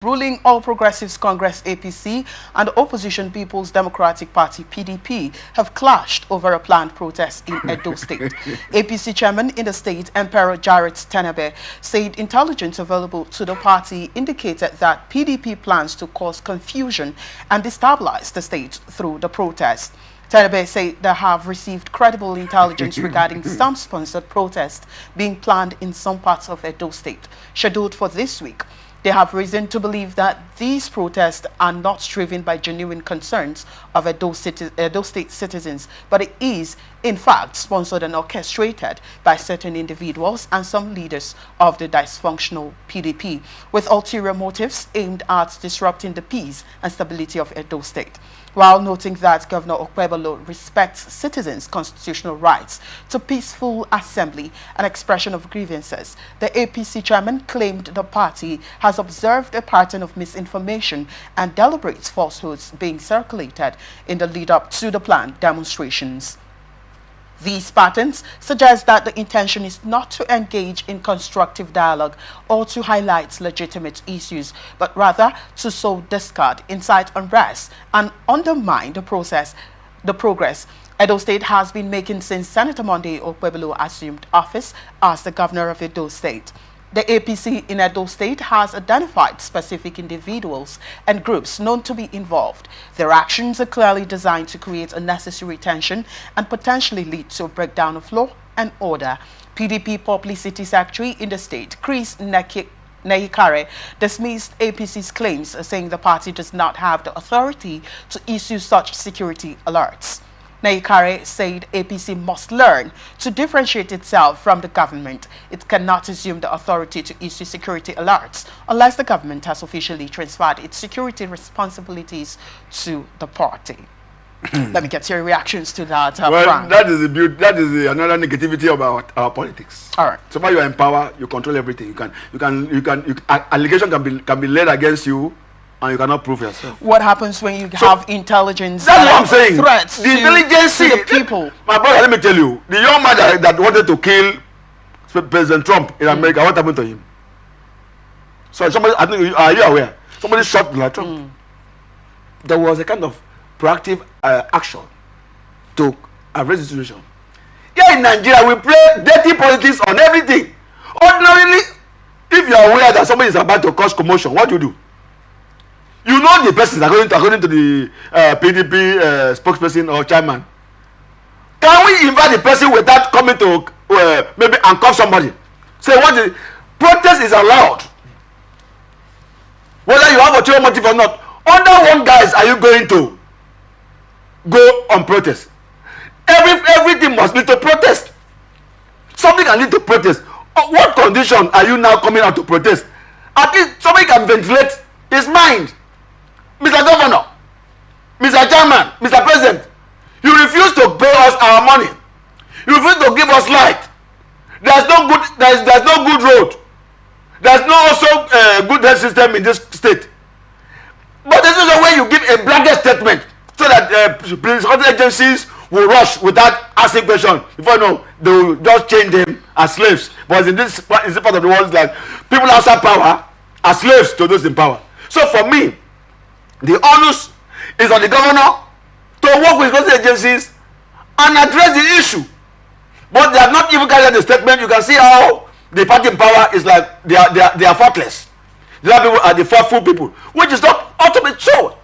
Ruling All Progressives Congress APC and the opposition People's Democratic Party PDP have clashed over a planned protest in Edo State. APC chairman in the state, Emperor Jarret Tenebe, said intelligence available to the party indicated that PDP plans to cause confusion and destabilize the state through the protest. Tenebe said they have received credible intelligence regarding some sponsored protests being planned in some parts of Edo State, scheduled for this week. They have reason to believe that these protests are not driven by genuine concerns of Edo State citizens, but it is, in fact, sponsored and orchestrated by certain individuals and some leaders of the dysfunctional PDP, with ulterior motives aimed at disrupting the peace and stability of Edo State. While noting that Governor Okpebholo respects citizens' constitutional rights to peaceful assembly and expression of grievances, the APC chairman claimed the party has observed a pattern of misinformation and deliberate falsehoods being circulated in the lead-up to the planned demonstrations. These patterns suggest that the intention is not to engage in constructive dialogue or to highlight legitimate issues, but rather to sow discord, incite unrest, and undermine the progress Edo State has been making since Senator Monday Okpebholo assumed office as the governor of Edo State. The APC in Edo State has identified specific individuals and groups known to be involved. Their actions are clearly designed to create unnecessary tension and potentially lead to a breakdown of law and order. PDP Publicity Secretary in the state, Chris Nehikare, dismissed APC's claims, saying the party does not have the authority to issue such security alerts. Nehikare said APC must learn to differentiate itself from the government. It cannot assume the authority to issue security alerts unless the government has officially transferred its security responsibilities to the party. Let me get your reactions to that, well, Frank. that is another negativity about our politics. All right. So while you are in power, you control everything. Allegation can be laid against you, and you cannot prove yourself. What happens when you have intelligence? That's what I'm saying. Threats the intelligence to the people. My brother, let me tell you, the young man that wanted to kill President Trump in America, what happened to him? So somebody, I think, are you aware? Somebody shot Donald Trump. There was a kind of proactive action to address the situation. Here in Nigeria, we play dirty politics on everything. Ordinarily, if you are aware that somebody is about to cause commotion, what do you do? You know the person according to the PDP spokesperson or chairman. Can we invite the person without coming to maybe handcuff somebody? Say what the protest is allowed. Whether you have a ulterior motive or not. Under what guise are you going to go on protest? Everything must lead to protest. Something can lead to protest. What condition are you now coming out to protest? At least somebody can ventilate his mind. Mr. Governor, Mr. Chairman, Mr. President, you refuse to pay us our money. You refuse to give us light. There's no good road. There's no also good health system in this state. But there's also a way you give a blanket statement so that police agencies will rush without asking questions. Before you know, they will just change them as slaves. But in this part of the world, it's like people outside power are slaves to those in power. So for me, the onus is on the governor to work with those agencies and address the issue. But they have not even carried the statement. You can see how the party in power is like they are faultless. The other people are the faithful people, which is not ultimately so.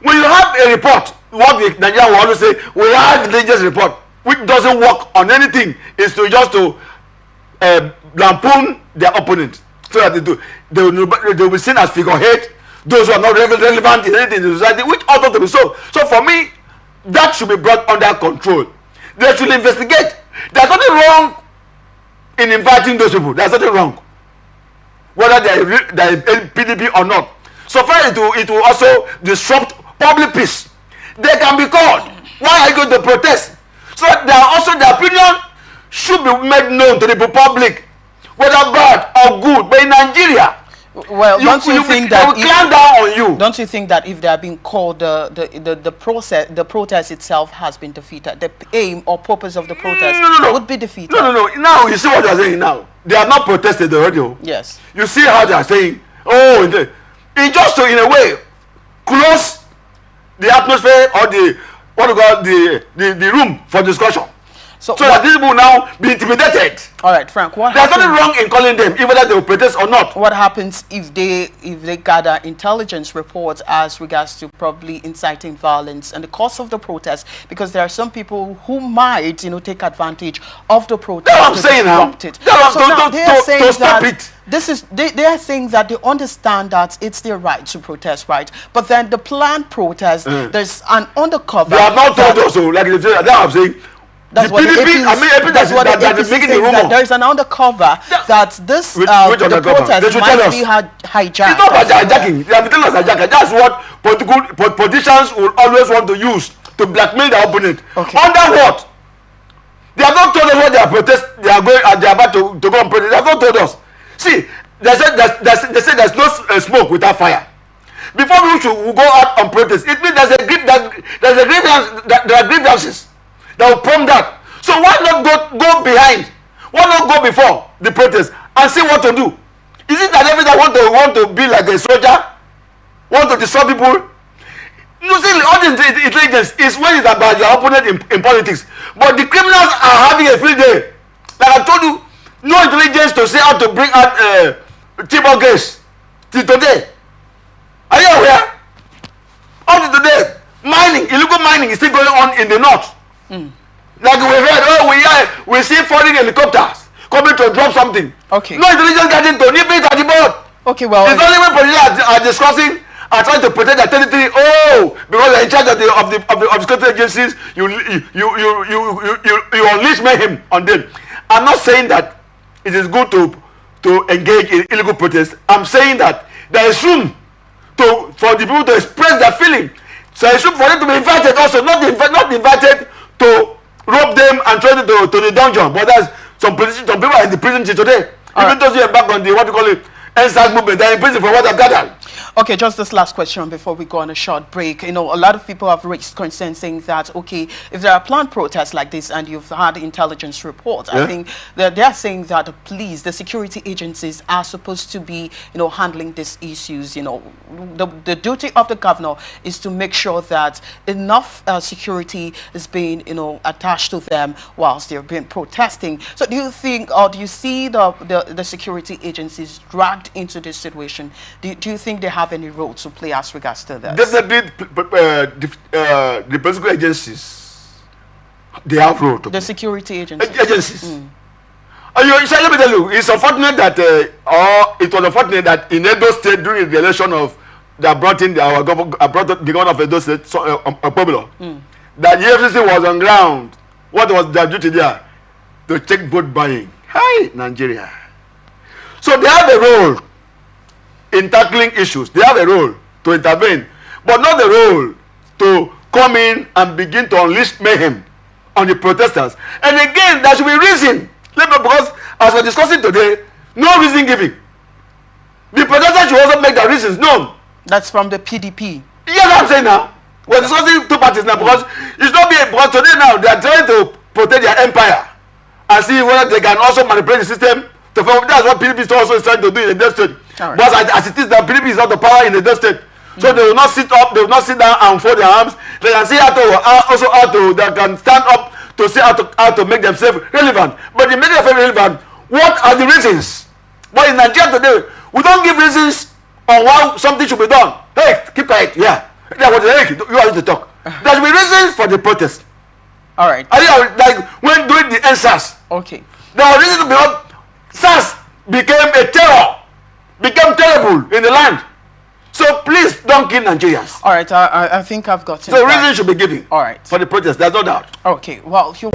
When you have a report, what the Nigerian will always say, we have intelligence report, which doesn't work on anything, is to just to lampoon their opponent, so that they will be seen as figurehead. Those who are not relevant in anything in the society, which ought to be so. So for me, that should be brought under control. They should investigate. There's nothing wrong in inviting those people. There's nothing wrong, whether they are PDP or not. So far, it will also disrupt public peace. They can be called. Why are you going to protest? So their opinion should be made known to the public, whether bad or good. But in Nigeria, well, don't you think that clamp down on you? Don't you think that if they are being called, the protest itself has been defeated? The aim or purpose of the protest would be defeated. No. Now you see what they are saying now. They have not protested already. Yes. You see how they are saying, oh, It's just to, in a way, close the atmosphere or the what you call the room for discussion. So that these people now be intimidated. All right, Frank. There's nothing wrong in calling them, even whether they will protest or not. What happens if they gather intelligence reports as regards to probably inciting violence and the cause of the protest? Because there are some people who might, take advantage of the protest. That's what I'm saying now. To stop it. They are saying that they understand that it's their right to protest, right? But then the planned protest, there's an undercover. They have not told us so. Like they say, I'm saying. That's what PDP, that's what the APC says, that there is an undercover that this the protest might be hijacked. It's not about hijacking. They are telling us hijacking. That's what politicians will always want to use to blackmail their opponent. Okay. Under what? They have not told us what they are protest. They are about to go and protest. They have not told us. See, they say there's no smoke without fire. Before we go out on protest, it means there are grievances that will prompt that. So why not go behind? Why not go before the protest and see what to do? Is it that everyone want to be like a soldier? Want to destroy people? You see, all the intelligence is when it's about your opponent in politics. But the criminals are having a free day. Like I told you, no intelligence to say how to bring out Timor gas till today. Are you aware? Up to today, illegal mining is still going on in the north. Like we heard, we see foreign helicopters coming to drop something. Okay. No intelligence getting to nip it at the board. Okay, well. It's only when politicians are discussing and trying to protect their territory. Oh, because they're in charge of the security agencies, you unleash mayhem on them. I'm not saying that it is good to engage in illegal protest. I'm saying that there is room for the people to express their feeling. So it's room for them to be invited also, not invited to rope them and throw them to the dungeon. But there's some people are in the prison today. Even though you're back on the what you call it NSAS movement, they're in prison for what I've gathered. Okay, just this last question before we go on a short break. A lot of people have raised concerns saying that, okay, if there are planned protests like this and you've had intelligence reports, I think that they're saying that the police, the security agencies are supposed to be, handling these issues. The duty of the governor is to make sure that enough security is being, attached to them whilst they're being protesting. So do you think, or do you see the security agencies dragged into this situation? Do you think they have any role to play as regards to this? Definitely, the political agencies, they have role to play. The security agencies. Let me tell you, it's unfortunate that, it was unfortunate that in Edo State during the election that brought in the governor of Edo State, Popular, that the FCC was on ground. What was their duty there? To check vote buying. Hi, Nigeria. So they have a role in tackling issues. They have a role to intervene, but not the role to come in and begin to unleash mayhem on the protesters. And again, there should be reason. Because as we're discussing today, no reason given. The protesters should also make their reasons known. That's from the PDP. Yes, I'm saying now. We're discussing two parties now because it's not because today now they are trying to protect their empire and see whether they can also manipulate the system. That's what PDP is also trying to do in the state. Right. But as it is, the PDP is not the power in the state. So they will not sit up, they will not sit down and fold their arms. They can see they can stand up to see how to make themselves relevant. But in making themselves relevant, what are the reasons? But in Nigeria today, we don't give reasons on why something should be done. Hey, keep quiet. Yeah. You are to talk. There should be reasons for the protest. All right. Like when doing the NSAS. Okay. There was reason to be up. SARS became a terror, became terrible in the land. So please don't kill Nigerians. All right, I think I've got it. So reason should be given. All right. For the protest, there's no doubt. Okay, well, you...